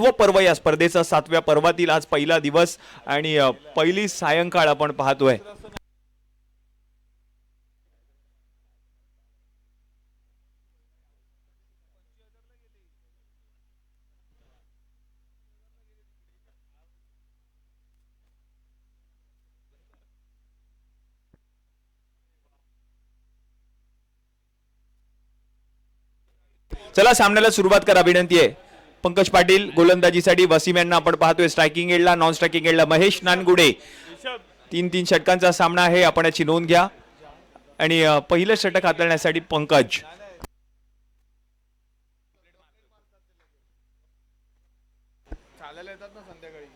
7वं पर्व, या स्पर्धेचा 7व्या पर्वातील आज पहिला दिवस आणि पहिली सायंकाळ आपण पाहतोय. चला सामन्याला सुरुवात करा, विनंती आहे. पंकज पाटील गोलंदाजीसाठी, वसीम यांना आपण पाहतोय स्ट्रायकिंग एंडला, नॉन स्ट्रायकिंग एंडला महेश नानगुडे. 3-3 षटकांचा सामना आहे, आपण याची नोंद घ्या. आणि पहिलं षटक हाताळण्यासाठी पंकज.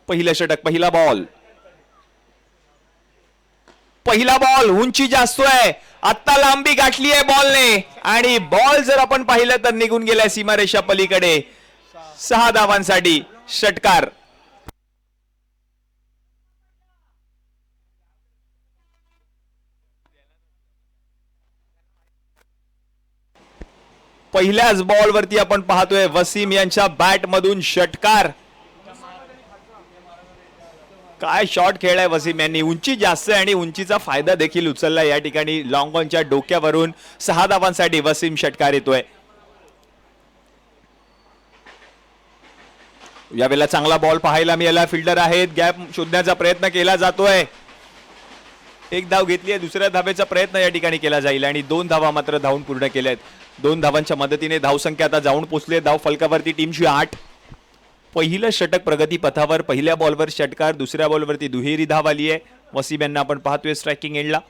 पहिलं षटक, पहिला बॉल. पहिला बॉल उंची जास्त आहे, आता लांबी गाठली आहे बॉलने आणि बॉल जर आपण पाहिलं तर निघून गेलाय सीमारेषा पलीकडे. 6 धावांसाठी षटकार. पहिल्याच बॉलवरती आपण पाहतोय वसीम यांच्या बॅट मधून षटकार. काय शॉट खेळलाय वसीम यांनी, उंची जास्त आहे आणि उंचीचा फायदा देखील उचलला या ठिकाणी. लॉंग ऑनच्या डोक्यावरून 6 धावांसाठी वसीम षटकार येतोय. यावेळेला चांगला बॉल पाहायला मिळाला, फिल्डर आहेत, गॅप शोधण्याचा प्रयत्न केला जातोय. एक धाव घेतली आहे, दुसऱ्या धावेचा प्रयत्न या ठिकाणी केला जाईल आणि 2 धावा मात्र धावून पूर्ण केल्यात. 2 धावांच्या मदतीने धावसंख्या आता जाऊन पोहोचली. धाव फलकावरती टीमची 8. पहिलं षटक प्रगती पथावर, पहिल्या बॉलवर षटकार, दुसऱ्या बॉलवरती दुहेरी धाव आली आहे. वसीम यांना आपण पाहतोय स्ट्रायकिंग एंडला.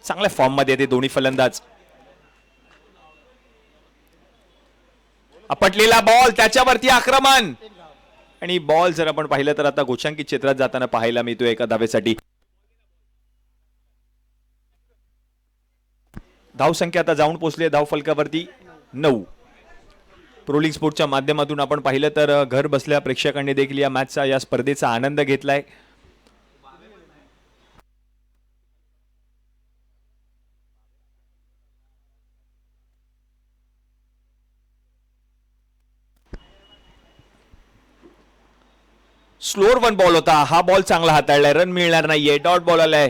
चांगल्या फॉर्म मध्ये येते दोन्ही फलंदाज. आपटलेला बॉल, त्याच्यावरती आक्रमण आणि बॉल जर आपण पाहिलं तर आता गोशांकित क्षेत्रात जाताना पाहायला मिळतोय एका धावेसाठी. धावसंख्या आता जाऊन पोहोचली धाव फलकावरती 9. प्रोलिग स्पोर्टच्या माध्यमातून आपण पाहिलं तर घर बसल्या प्रेक्षकांनी देखील या मॅचचा, या स्पर्धेचा आनंद घेतलाय. स्लोअर 1 बॉल होता हा, बॉल चांगला हाताळलाय, रन मिळणार नाहीये, डॉट बॉल आलाय.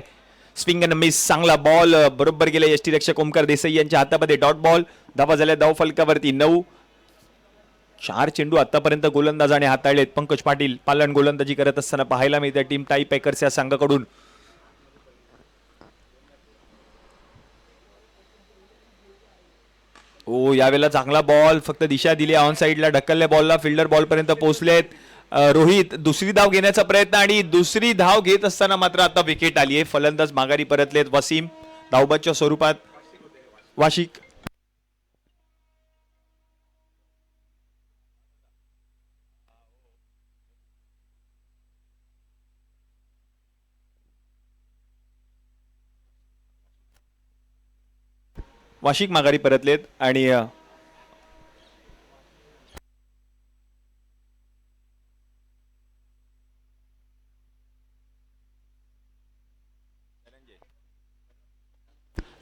स्विंग अँड मिस, चांगला बॉल बरोबर गेला यष्टीरक्षक ओमकार देसाई यांच्या हातामध्ये. Dot ball. धावा झाल्या धाव फलकावरती 9. 4 चेंडू आतापर्यंत गोलंदाजाने हाताळलेत. पंकज पाटील पालन गोलंदाजी करत असताना पाहायला मिळते टीम टाई पॅकर्स या संघाकडून. ओ यावेळेला चांगला बॉल, फक्त दिशा दिली ऑन साइडला, ढकलल्या बॉलला, फिल्डर बॉल पर्यंत पोहोचलेत. रोहित दुसरी धाव घेण्याचा प्रयत्न आणि दुसरी धाव घेत असताना मात्र आता विकेट आली आहे. फलंदाज माघारी परतलेत. वसीम धावबादच्या स्वरूपात वाशिक. वाशिक माघारी परतलेत आणि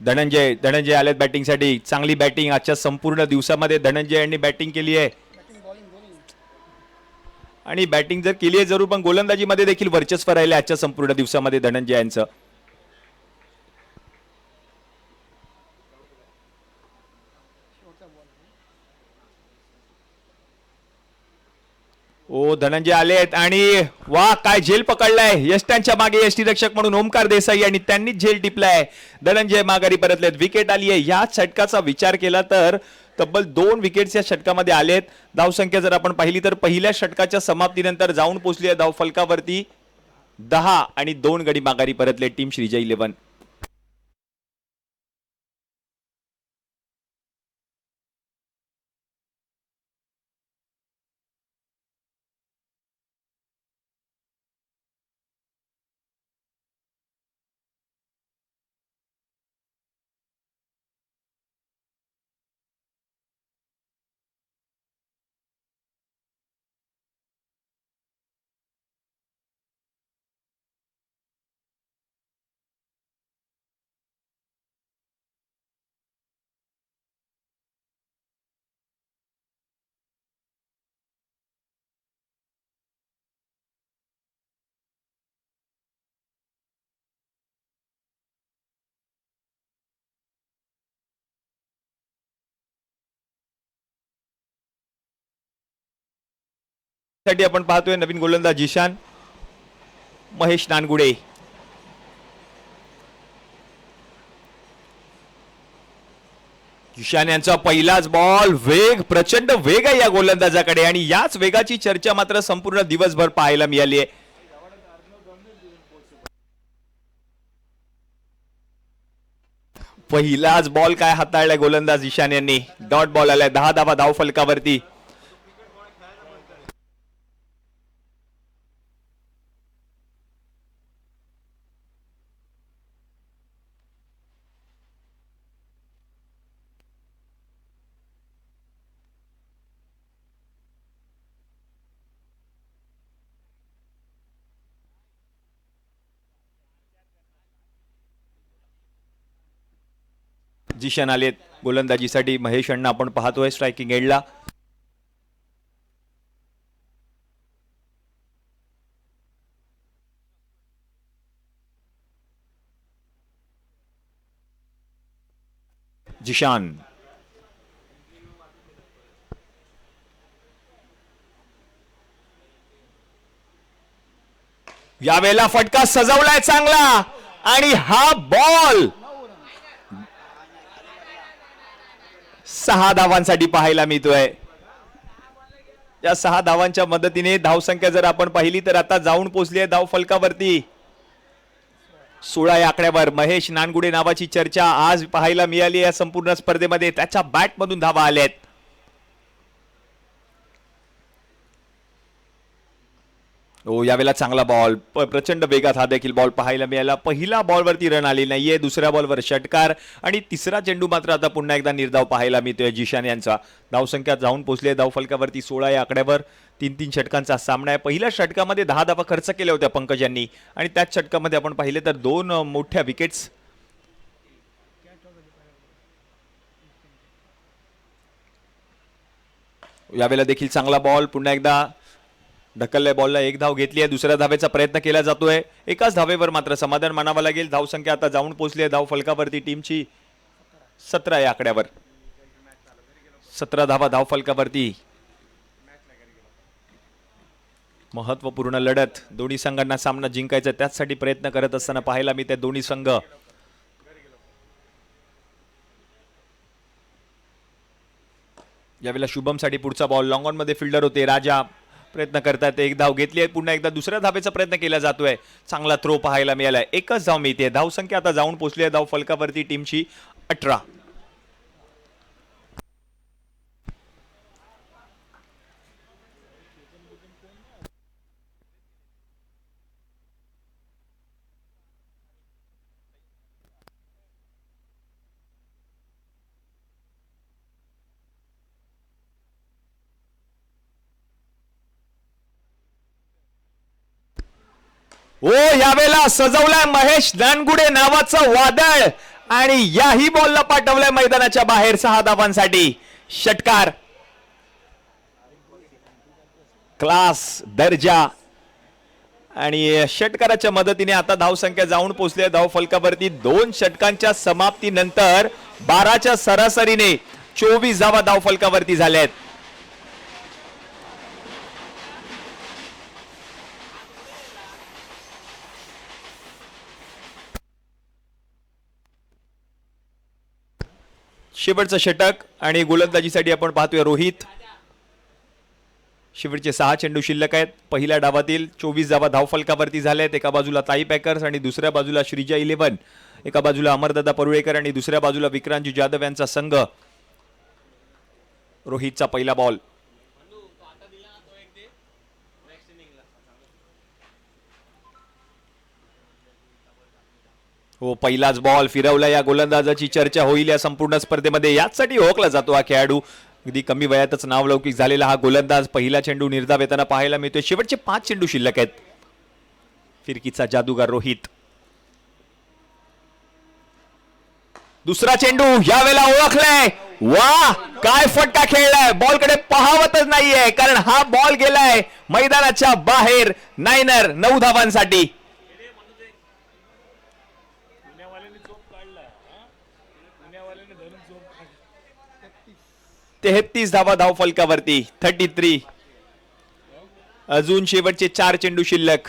धनंजय आलेत बॅटिंगसाठी. चांगली बॅटिंग आजच्या संपूर्ण दिवसामध्ये धनंजय यांनी बॅटिंग केली आहे आणि बॅटिंग जर केली आहे जरूर, पण गोलंदाजीमध्ये देखील वर्चस्व राहिले आजच्या संपूर्ण दिवसामध्ये धनंजय यांचं. ओ धनंजय आलेत आणि वा काय झेल पकडलाय. यष्टांच्या मागे यष्टीरक्षक म्हणून ओमकार देसाई आणि त्यांनीच झेल टिपलाय. धनंजय माघारी परतलेत. विकेट आली आहे. या षटकाचा विचार केला तर तब्बल 2 विकेट्स या षटकामध्ये आलेत. धावसंख्या जर आपण पाहिली तर पहिल्या षटकाच्या समाप्तीनंतर जाऊन पोहोचली आहे धाव फलकावरती 10 आणि 2 गडी माघारी परतले टीम श्रीजय 11. साठी आपण पाहतोय नवीन गोलंदाज जिशान महेश नानगुडे. जिशान यांचा पहिलाच बॉल, वेग, प्रचंड वेग आहे या गोलंदाजाकडे आणि याच वेगाची चर्चा मात्र संपूर्ण दिवसभर पाहायला मिळाली आहे. पहिलाच बॉल काय हाताळलाय गोलंदाज जिशान यांनी. डॉट बॉल आलाय, 10 धावा धाव फलकावरती. जिशान आलेत गोलंदाजीसाठी. महेश अण्णा आपण पाहतोय स्ट्रायकिंग एंडला. जिशान यावेळेला फटका सजवलाय चांगला आणि हा बॉल 6 धावांसाठी पाहायला मिळतोय. या 6 धावांच्या मदतीने धावसंख्या जर आपण पाहिली तर आता जाऊन पोहोचली आहे धाव फलकावरती 16 या आकड्यावर. महेश नानगुडे नावाची चर्चा आज पाहायला मिळाली या संपूर्ण स्पर्धेमध्ये. त्याच्या बॅट मधून धावा आल्यात. ओ यावेळेला चांगला बॉल, प्रचंड वेगात हा देखील बॉल पाहायला मिळाला. पहिला बॉलवरती रन आली नाहीये, दुसऱ्या बॉलवर षटकार आणि तिसरा चेंडू मात्र आता पुन्हा एकदा निर्धाव पाहायला मिळतोय जिशान यांचा. धावसंख्या जाऊन पोहोचली धाव फलकावरती 16 या आकड्यावर. 3-3 षटकांचा सामना आहे. पहिल्या षटकामध्ये 10 धावा खर्च केल्या होत्या पंकज यांनी आणि त्याच षटकामध्ये आपण पाहिले तर 2 मोठ्या विकेट्स. यावेळेला देखील चांगला बॉल, पुन्हा एकदा ढकलल्या बॉलला 1 धाव घेतली आहे. दुसऱ्या धावेचा प्रयत्न केला जातोय. एकाच धावेवर मात्र समाधान मानावं लागेल. धावसंख्या आता जाऊन पोहोचली आहे धाव फलकावरती टीमची 17 या आकड्यावर. 17 धावा धाव फलकावरती. महत्वपूर्ण लढत, दोन्ही संघांना सामना जिंकायचा, त्याचसाठी प्रयत्न करत असताना पाहायला मिळते दोन्ही संघ. यावेळेला शुभमसाठी पुढचा बॉल. लॉंग ऑन मध्ये फिल्डर होते राजा, प्रयत्न करतात. 1 धाव घेतली आहे. पुन्हा एकदा दुसऱ्या धावेचा प्रयत्न केला जातोय. चांगला थ्रो पाहायला मिळालाय. एकच धाव मिळते. धावसंख्या आता जाऊन पोहोचली आहे धाव फलकावरती टीमची 18. ओ यावेळेला सजवलाय महेश नानगुडे नावाचं वादळ आणि याही बॉलला पाठवलंय मैदानाच्या बाहेर 6 धावांसाठी. षटकार, क्लास, दर्जा आणि षटकाराच्या मदतीने आता धावसंख्या जाऊन पोहोचली धाव फलकावरती. 2 षटकांच्या समाप्तीनंतर 12च्या सरासरीने 24 धावा धाव फलकावरती झाल्यात. शेवटचं षटक आणि गोलंदाजीसाठी आपण पाहतोय रोहित. शेवटचे 6 चेंडू शिल्लक आहेत. पहिल्या डावातील 24 धावा धाव फलकावरती झाल्यात. एका बाजूला ताई पॅकर्स आणि दुसऱ्या बाजूला श्रीजा 11. एका बाजूला अमरदादा परुळेकर आणि दुसऱ्या बाजूला विक्रांत जाधव यांचा संघ. रोहितचा पहिला बॉल. हो पहिलाच बॉल फिरवला. या गोलंदाजाची चर्चा होईल या संपूर्ण स्पर्धेमध्ये. याचसाठी ओळखला जातो हा खेळाडू. अगदी कमी वयातच नावलौकिक झालेला हा गोलंदाज. पहिला चेंडू निर्धाव येताना पाहायला मिळतोय. शेवटचे 5 चेंडू शिल्लक आहेत. फिरकीचा जादूगार रोहित. दुसरा चेंडू यावेळेला ओळखलाय. वा काय फटका खेळलाय. बॉलकडे पाहावतच नाहीये कारण हा बॉल गेलाय मैदानाच्या बाहेर. नायनर 9 धावांसाठी. 33 धावा धाव फलकावरती 33. अजून शेवटचे 4 चेंडू शिल्लक.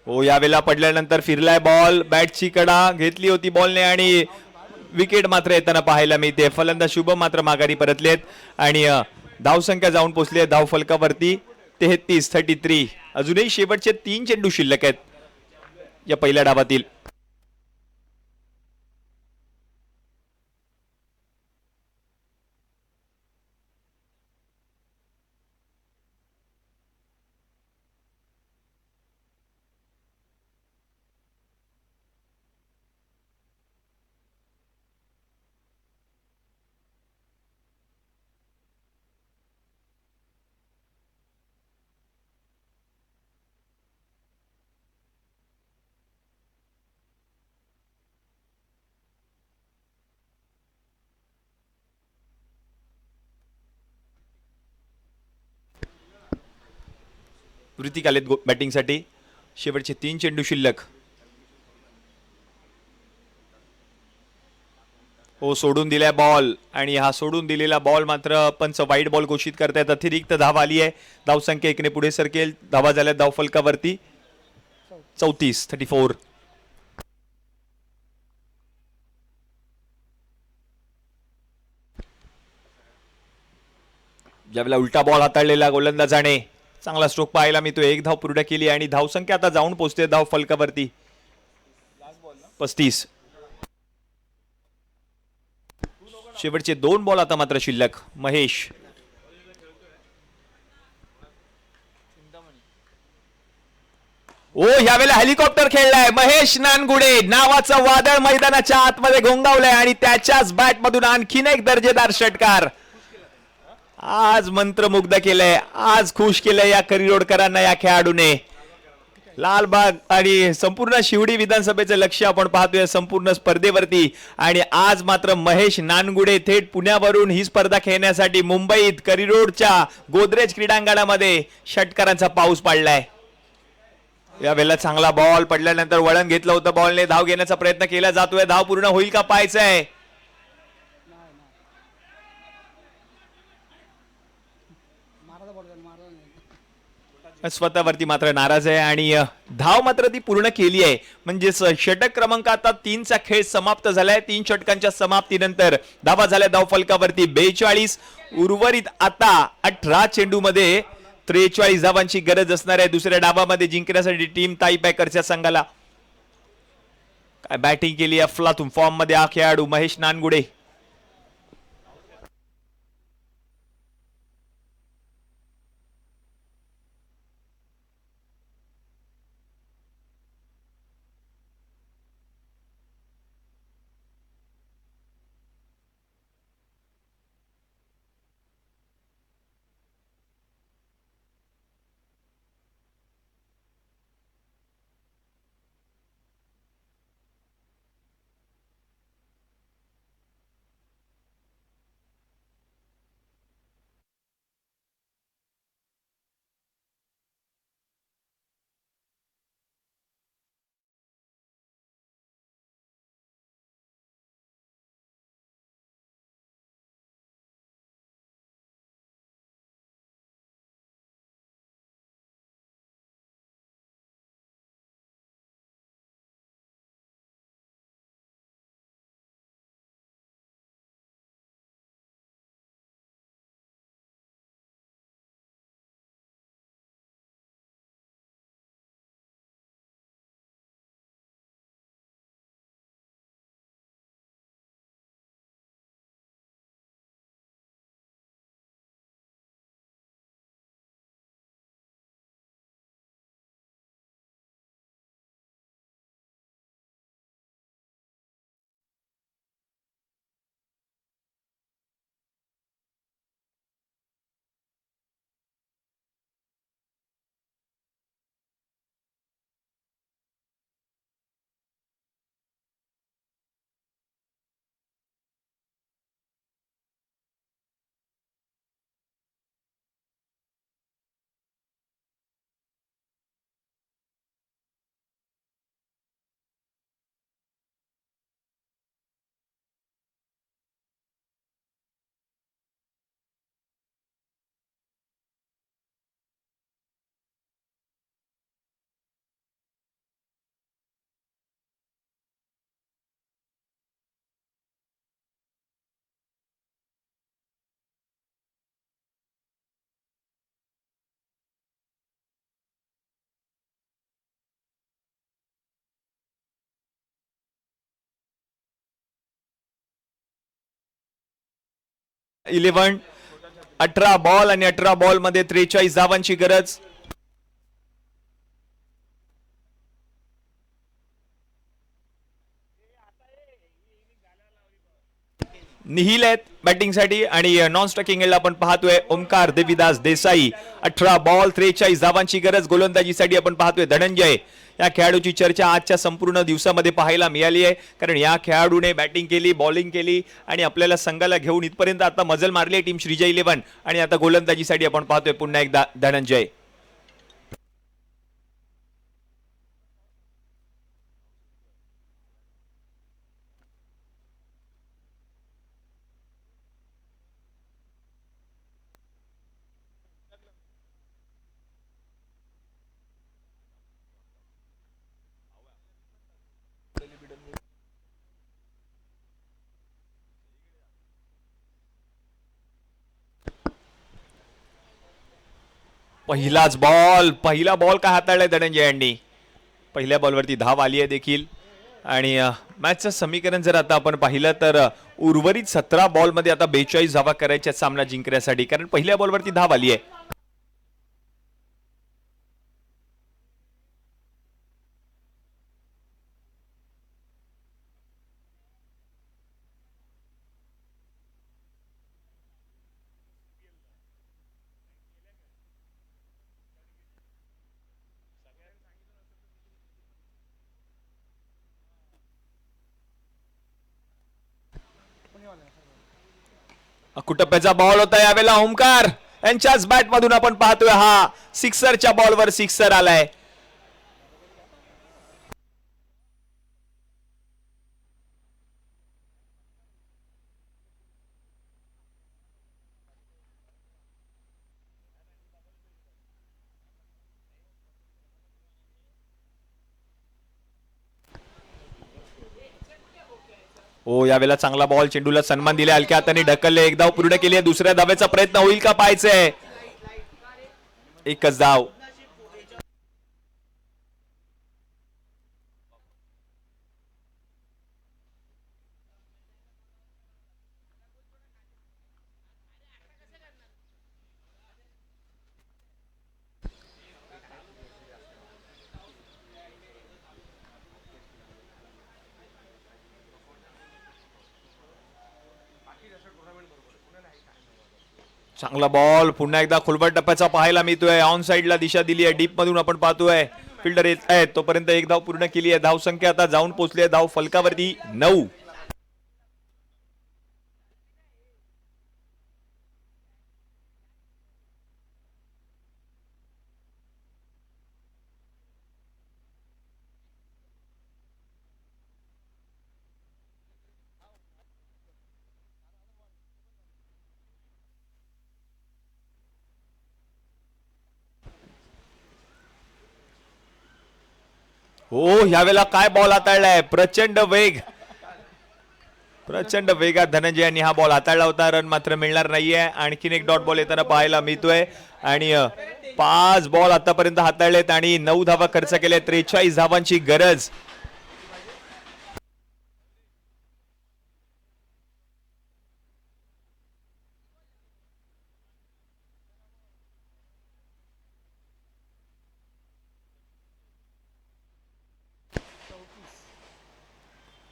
हो, यावेळेला पडल्यानंतर फिरलाय बॉल, बॅटची कडा घेतली होती बॉलने आणि विकेट मात्र येताना पाहायला मिळते. फलंदाज शुभम मात्र माघारी परतलेत आणि धावसंख्या जाऊन पोहोचली धाव फलकावरती 33 अजूनही शेवटचे 3 चेंडू शिल्लक आहेत या पहिल्या डावातील. ऋतिक आलेत बॅटिंगसाठी. शेवटचे 3 चेंडू शिल्लक. हो, सोडून दिलाय बॉल आणि हा सोडून दिलेला बॉल मात्र पंच वाईड बॉल घोषित करतायत. अतिरिक्त धाव आली आहे. धावसंख्या 1 ने पुढे सरकेल. धावा झाल्या धाव फलकावरती 34. ज्यावेळेला उलटा बॉल हाताळलेला गोलंदाजाने चांगला स्ट्रोक पाहायला मी तो 1 धाव पूर्ण केली आणि धावसंख्या आता जाऊन पोहोचते धाव फलकावरती 35. शेवटचे 2 बॉल आता मात्र शिल्लक. महेश ओ, यावेळेला हेलिकॉप्टर खेळलाय. महेश नानगुडे नावाचं वादळ मैदानाच्या आतमध्ये घोंगावलंय आणि त्याच्याच बॅट मधून आणखीन एक दर्जेदार षटकार. आज मंत्रमुग्ध केलंय, आज खुश केलंय या करिरोडकरांना या खेळाडूने. लालबाग आणि संपूर्ण शिवडी विधानसभेचं लक्ष आपण पाहतोय संपूर्ण स्पर्धेवरती आणि आज मात्र महेश नानगुडे थेट पुण्यावरून ही स्पर्धा खेळण्यासाठी मुंबईत करिरोडच्या गोदरेज क्रीडांगणामध्ये षटकारांचा पाऊस पडलाय. यावेळेला चांगला बॉल पडल्यानंतर वळण घेतलं होतं बॉलने. धाव घेण्याचा प्रयत्न केला जातोय. धाव पूर्ण होईल का पाहायचंय. स्वतःवरती मात्र नाराज आहे आणि धाव मात्र ती पूर्ण केली आहे. म्हणजे षटक क्रमांक आता 3 चा खेळ समाप्त झालाय. 3 षटकांच्या समाप्तीनंतर धावा झाल्या धाव फलकावरती 42. उर्वरित आता 18 चेंडू मध्ये 43 धावांची गरज असणार आहे दुसऱ्या डावामध्ये जिंकण्यासाठी टीम ताई पॅकरच्या संघाला. काय बॅटिंग केली अफलातून फॉर्म मध्ये हा खेळाडू महेश नानगुडे. 11 18 बॉल आणि 18 बॉल मध्ये 43 धावांची गरज. निहिल आहेत बॅटिंगसाठी आणि नॉन स्ट्रायकिंग एंडला आपण पाहतोय ओमकार देवीदास देसाई. 18 बॉल 43 धावांची गरज. गोलंदाजीसाठी आपण पाहतोय धनंजय. या खेळाडूची चर्चा आजच्या संपूर्ण दिवसामध्ये पाहायला मिळाली आहे, कारण या खेळाडूने बॅटिंग केली, बॉलिंग केली आणि आपल्याला संघाला घेऊन इथपर्यंत आता मजल मारली आहे टीम श्रीजय 11. आणि आता गोलंदाजीसाठी आपण पाहतोय पुन्हा एकदा धनंजय. पहिला बॉल काय हाताळलाय धनंजय यांनी. पहिल्या बॉलवरती धाव आली आहे देखील. आणि मॅचचं समीकरण जर आता आपण पाहिलं तर उर्वरित 17 बॉलमध्ये आता 42 धावा करायच्या सामना जिंकण्यासाठी, कारण पहिल्या बॉलवरती धाव आली आहे. कुटप्प्याचा बॉल होता यावेळेला ओमकार यांच्याच बॅट मधून आपण पाहतोय हा सिक्सरच्या बॉलवर सिक्सर आलाय. हो, यावेळेला चांगला बॉल, चेंडूला सन्मान दिले, हलक्या हाताने ढकलले, एक धाव पूर्ण केली आहे. दुसऱ्या धावेचा प्रयत्न होईल का पाहायचंय. एकच धाव. चांगला बॉल पुन्हा एकदा खोलवट टप्प्याचा पाहायला मिळतोय. ऑन साइडला दिशा दिली आहे, डीप मधून आपण पाहतोय फिल्डर येत आहेत. तोपर्यंत एक धाव पूर्ण केली आहे. धाव संख्या आता जाऊन पोहोचली आहे धाव फलकावरती 9. हो, यावेळेला काय बॉल हाताळलाय. प्रचंड वेगात धनंजय यांनी हा बॉल हाताळला होता. रन मात्र मिळणार नाहीये. आणखीन एक डॉट बॉल येताना पाहायला मिळतोय. आणि 5 बॉल आतापर्यंत हाताळलेत आणि 9 धावा खर्च केल्या. 43 धावांची गरज.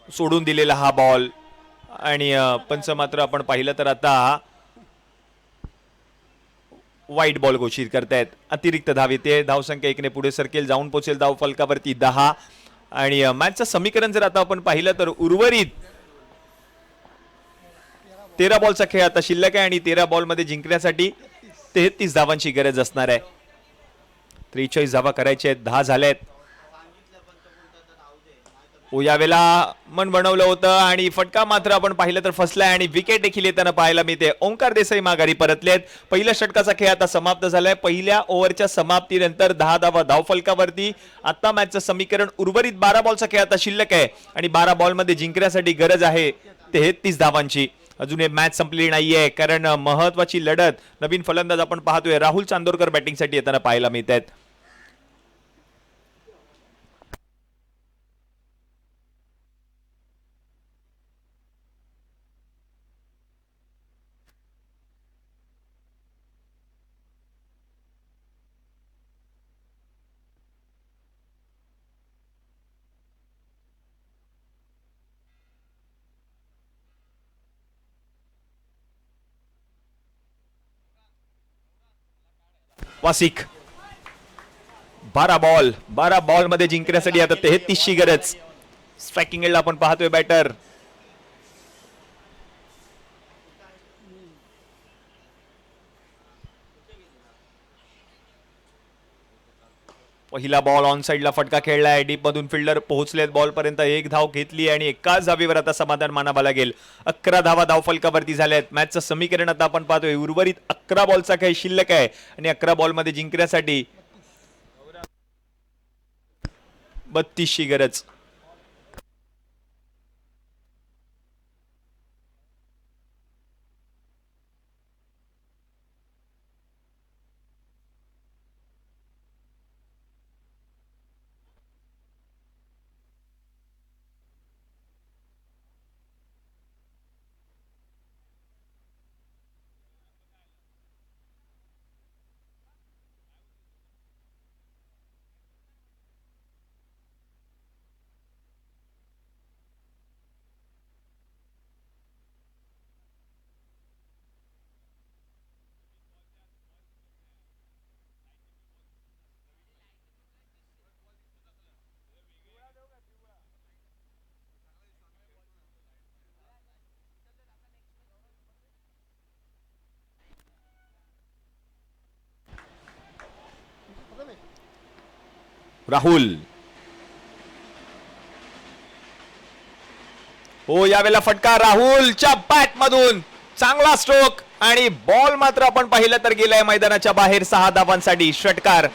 सोडून दिलेला हा बॉल आणि पंच मात्र आपण पाहिलं तर आता वाईट बॉल घोषित करतायत. अतिरिक्त धाव येते. धावसंख्या 1 ने पुढे सरकेल, जाऊन पोहोचेल धाव फलकावरती 10. आणि मॅचचं समीकरण जर आता आपण पाहिलं तर उर्वरित 13 बॉलचा खेळ आता शिल्लक आहे आणि 13 बॉलमध्ये जिंकण्यासाठी 33 धावांची गरज असणार आहे. 43 धावा करायच्या आहेत. 10 झाल्यात. यावेळेला मन बनवलं होतं आणि फटका मात्र आपण पाहिलं तर फसलाय आणि विकेट देखील येताना पाहायला मिळते. ओंकार देसाई माघारी परतलेत. पहिल्या षटकाचा खेळ आता समाप्त झालाय. पहिल्या ओव्हरच्या समाप्तीनंतर 10 धावा धावफलकावरती. आता मॅचचं समीकरण उर्वरित 12 बॉलचा खेळ आता शिल्लक आहे आणि 12 बॉलमध्ये जिंकण्यासाठी गरज आहे 33 धावांची. अजून हे मॅच संपलेली नाहीये, कारण महत्वाची लढत नवीन फलंदाज आपण पाहतोय राहुल चांदोरकर बॅटिंगसाठी येताना पाहायला मिळत आहेत. वासिक 12 बॉल मध्ये जिंकण्यासाठी आता 33 ची गरज. स्ट्रायकिंग एंडला आपण पाहतोय बॅटर. पहिला बॉल ऑन साइडला फटका खेळलाय. डीप मधून फिल्डर पोहोचलेत बॉल पर्यंत. एक धाव घेतली आणि एकाच धावीवर आता समाधान मानावा लागेल. 11 धावा धावफलकावरती झाल्यात. मॅचचं समीकरण आता आपण पाहतोय. उर्वरित 11 बॉलचा काही शिल्लक आहे आणि 11 बॉल मध्ये जिंकण्यासाठी 32 ची गरज. राहुल. हो, यावेळेला फटका राहुलच्या बॅट मधून. चांगला स्ट्रोक आणि बॉल मात्र आपण पाहिलं तर गेलाय मैदानाच्या बाहेर. 6 धावांसाठी षटकार.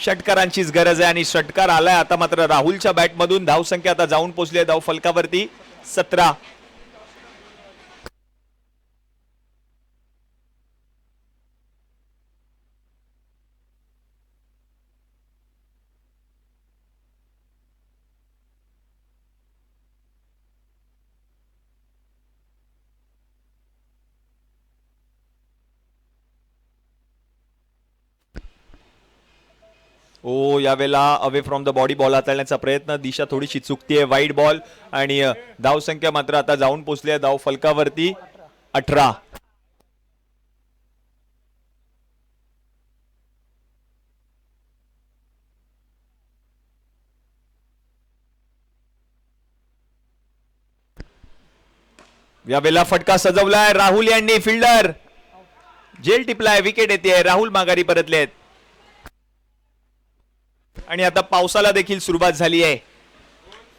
षटकारांचीच गरज आहे आणि षटकार आलाय आता मात्र राहुलच्या बॅट मधून. धावसंख्या आता जाऊन पोहोचली धाव फलकावरती 17. ओ, यावेळेला away from the body ball हाताळण्याचा प्रयत्न. दिशा थोडीशी चुकतीये. वाईड बॉल आणि धावसंख्या मात्र आता जाऊन पोहोचली आहे धाव फलकावरती 18. यावेळेला फटका सजवलाय राहुल यांनी. Fielder gel टिपलाय. विकेट येते. राहुल माघारी परतलेत आणि आता पावसाला देखील सुरुवात झाली आहे.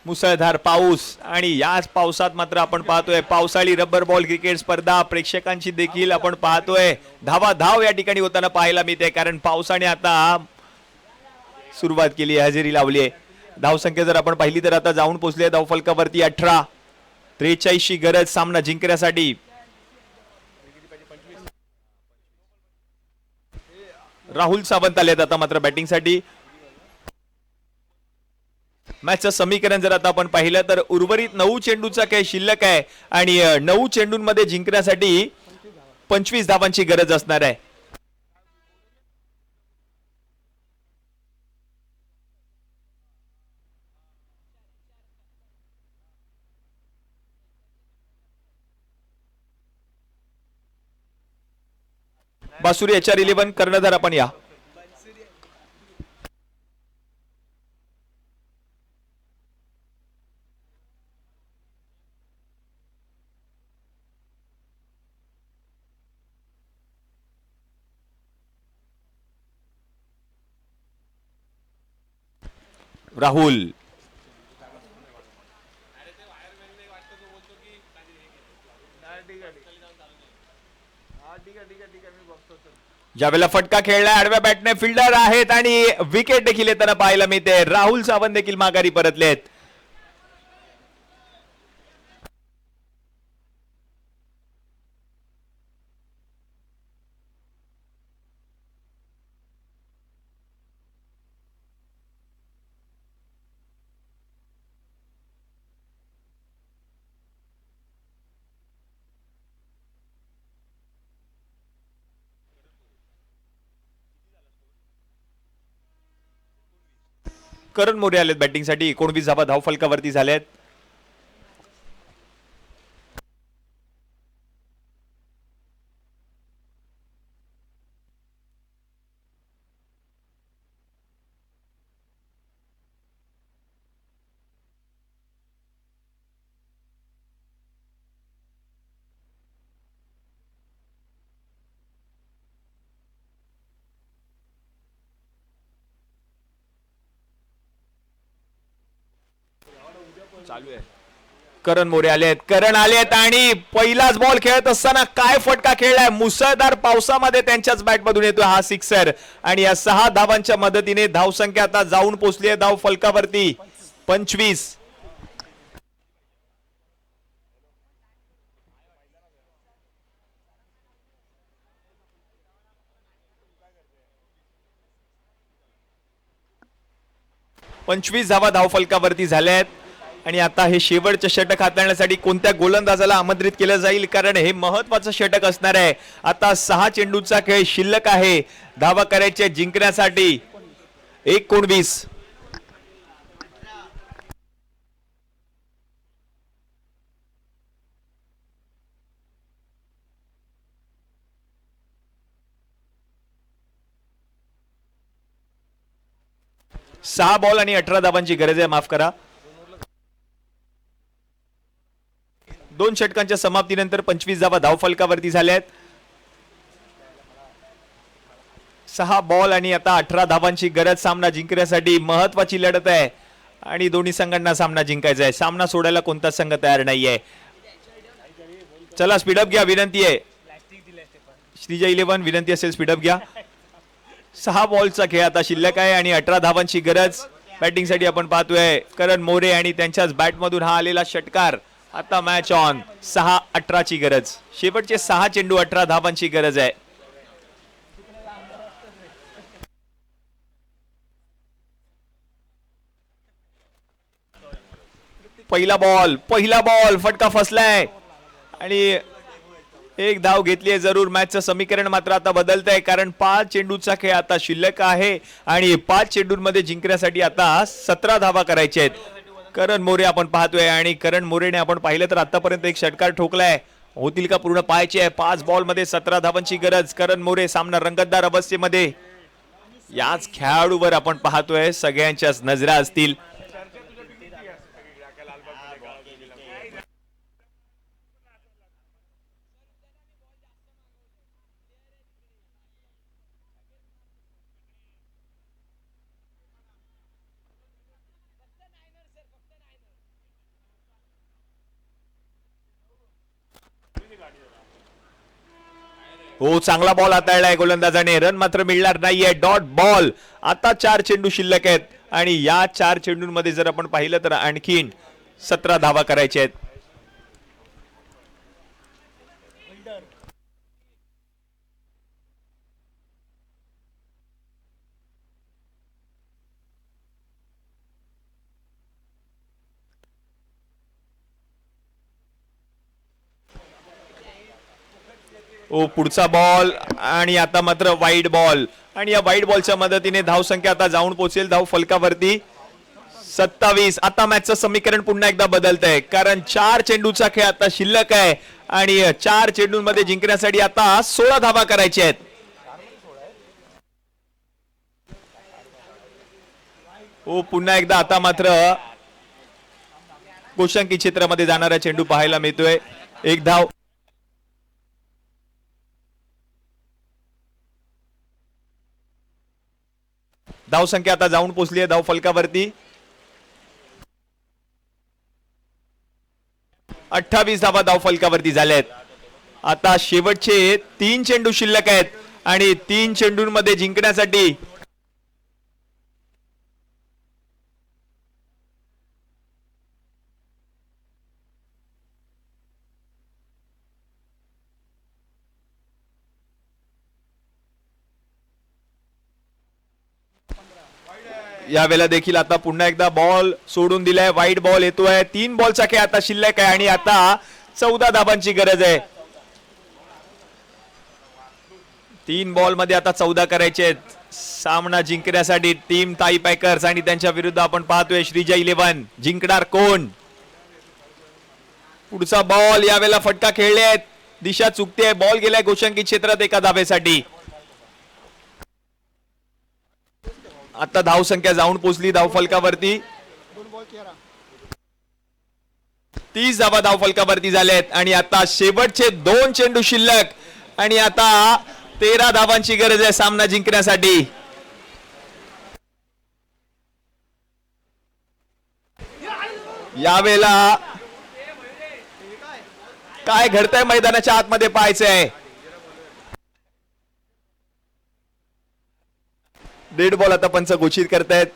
मुसळधार पाऊस आणि याच पावसात मात्र आपण पाहतोय पावसाळी रबर बॉल क्रिकेट स्पर्धा. प्रेक्षकांची देखील आपण पाहतोय धावा धाव या ठिकाणी होताना पाहायला मिळते, कारण पावसाने आता सुरुवात केली आहे, हजेरी लावली आहे. धावसंख्या जर आपण पाहिली तर आता जाऊन पोहोचली आहे धावफलकावरती 18. 43 ची गरज सामना जिंकण्यासाठी. राहुल सावंत आलेत आता मात्र बॅटिंगसाठी. मॅचचं समीकरण जर आता आपण पाहिलं तर उर्वरित 9 चेंडूचा काही शिल्लक आहे आणि 9 चेंडूंमध्ये जिंकण्यासाठी 25 धावांची गरज असणार आहे. बासुरी HR11 कर्णधार आपण या. राहुल. ज्यावेळेला फटका खेळलाय आडव्या बॅटने फिल्डर आहेत आणि विकेट देखील येताना पाहायला मिळते. राहुल सावंत देखील माघारी परतलेत. करण मोरे आलेत बॅटिंगसाठी. 19 धावा धाव फलकावरती झाल्यात. चालू आहे. करण मोरे आलेत, करण आलेत आणि पहिलाच बॉल खेळत असताना काय फटका खेळलाय. मुसळधार पावसामध्ये त्यांच्याच बॅट मधून येतोय हा सिक्सर आणि या 6 धावांच्या मदतीने धावसंख्या आता जाऊन पोहोचली आहे धाव फलकावरती 25. धावा धाव फलकावरती झाल्यात आणि आता हे शेवटचे षटक हाताळण्यासाठी कोणत्या गोलंदाजाला आमंत्रित केलं जाईल, कारण हे महत्वाचं षटक असणार आहे. आता 6 चेंडूचा खेळ शिल्लक आहे धावा करायचे जिंकण्यासाठी. 19. 6 बॉल आणि 18 धावांची गरज आहे. माफ करा. 2 षटकांच्या समाप्तीनंतर 25 धावा धाव फलकावरती झाल्यात. 6 बॉल आणि आता 18 धावांची गरज सामना जिंकण्यासाठी. महत्वाची लढत आहे आणि दोन्ही संघांना सामना जिंकायचा आहे. सामना सोडायला कोणताच संघ तयार नाहीये. चला स्पीडअप घ्या, विनंती आहे. श्रीजय 11 विनंती असेल स्पीडअप घ्या. 6 बॉलचा खेळ आता शिल्लक आहे आणि 18 धावांची गरज बॅटिंगसाठी आपण पाहतोय. करण मोरे आणि त्यांच्याच बॅटमधून हा आलेला षटकार. आता मॅच ऑन. 6-18 ची गरज. शेवटचे 6 चेंडू 18 धावांची गरज आहे. पहिला बॉल फटका फसलाय आणि एक धाव घेतली आहे जरूर. मॅचचं समीकरण मात्र आता बदलत आहे, कारण 5 चेंडूचा खेळ आता शिल्लक आहे आणि 5 चेंडूंमध्ये जिंकण्यासाठी आता 17 धावा करायच्या आहेत. करण मोरे आपण पाहतोय आणि करण मोरेने आपण पाहिलं तर आतापर्यंत एक षटकार ठोकलाय. होतील का पूर्ण पाहायचे आहे. 5 बॉल मध्ये 17 धावांची गरज. करण मोरे सामना रंगतदार अवस्थेमध्ये. याच खेळाडूवर आपण पाहतोय सगळ्यांच्याच नजरा असतील. हो, चांगला बॉल हाताळलाय गोलंदाजाने. रन मात्र मिळणार नाहीये. Dot ball. आता 4 चेंडू शिल्लक आहेत आणि या 4 चेंडूंमध्ये जर आपण पाहिलं तर आणखीन 17 धावा करायच्या आहेत. ओ, पुढचा बॉल आणि आता मात्र वाईड बॉल आणि या वाईड बॉलच्या मदतीने धावसंख्या आता जाऊन पोहोचेल धाव फलकावरती 27. आता मॅचचं समीकरण पुन्हा एकदा बदलत आहे, कारण 4 चेंडूचा खेळ आता शिल्लक आहे आणि 4 चेंडूंमध्ये जिंकण्यासाठी आता 16 धावा करायच्या आहेत. ओ, पुन्हा एकदा आता मात्र गोशांकी क्षेत्रामध्ये जाणारा चेंडू पाहायला मिळतोय. एक धाव. धावसंख्या आता जाऊन पोहोचली आहे धाव फलकावरती 28 धावा धाव फलकावरती झाल्यात. आता शेवटचे 3 चेंडू शिल्लक आहेत आणि 3 चेंडूंमध्ये जिंकण्यासाठी यावेळेला देखील आता पुन्हा एकदा बॉल सोडून दिलाय. वाईड बॉल येतोय. 3 बॉलचा खेळ आता शिल्लक आहे आणि आता 14 धावांची गरज आहे. 3 बॉल मध्ये आता 14 करायचे आहेत सामना जिंकण्यासाठी. टीम ताई पॅकर्स आणि त्यांच्या विरुद्ध आपण पाहतोय श्रीजय 11. जिंकणार कोण? पुढचा बॉल. यावेळेला फटका खेळले आहेत. दिशा चुकते. बॉल गेलाय गोशांकी क्षेत्रात एका धावेसाठी. आता धाव संख्या जाऊन पोहोचली धाव फलकावरती 30 धावा धाव फलकावरती झाल्यात आणि आता शेवटचे 2 चेंडू शिल्लक आणि आता 13 धावांची गरज आहे सामना जिंकण्यासाठी. यावेळेला काय घडतंय मैदानाच्या आतमध्ये पाहायचंय. डेड बॉल आता पंच घोषित करतायत.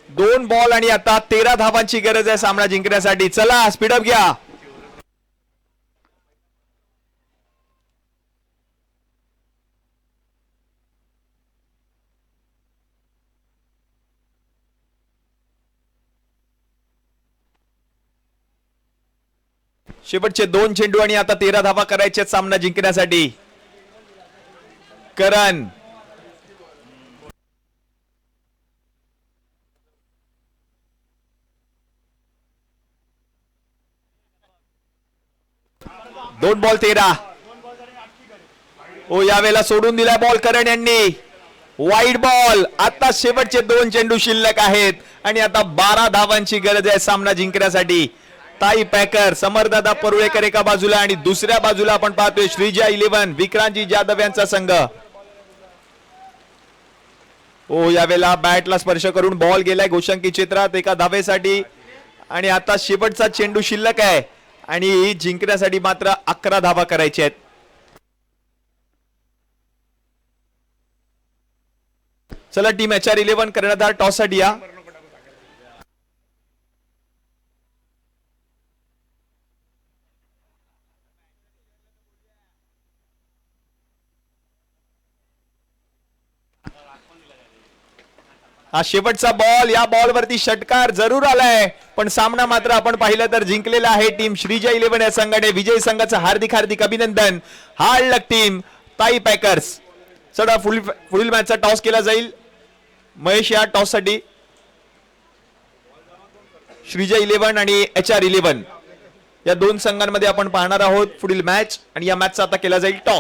दोन बॉल आणि आता 13 धावांची गरज आहे सामना जिंकण्यासाठी. चला स्पीडअप घ्या. शेवटचे 2 चेंडू आणि आता 13 धावा करायचे सामना जिंकण्यासाठी. करण दोन बॉल 13. ओ यावेळेला सोडून दिला बॉल करण यांनी. Wide ball. आता शेवटचे 2 चेंडू शिल्लक आहेत आणि आता 12 धावांची गरज आहे सामना जिंकण्यासाठी. ताई पॅकर, समरदादा परुळेकर एका बाजूला आणि दुसऱ्या बाजूला आपण पाहतोय श्रीजा 11 विक्रांतजी जाधव यांचा संघ. ओ यावेळेला बॅटला स्पर्श करून बॉल गेलाय गोशंकी क्षेत्रात एका धावेसाठी आणि आता शेवटचा चेंडू शिल्लक आहे आणि जिंकण्यासाठी मात्र 11 धावा करायच्या आहेत. चला टीम HR 11 कर्णधार टॉस साठी या. हा शेवटचा बॉल. या बॉल वरती षटकार जरूर आलाय पण सामना मात्र आपण पाहिलं तर जिंकलेला आहे टीम श्रीजा 11 या संघाने. विजयी संघाचं हार्दिक हार्दिक अभिनंदन. हार्ड लक टीम ताई पॅकर्स. चला पुढील मॅचचा टॉस केला जाईल. महेश या टॉस साठी. श्रीजा 11 आणि HR 11 या 2 संघांमध्ये आपण पाहणार आहोत पुढील मॅच आणि या मॅचचा आता केला जाईल टॉस.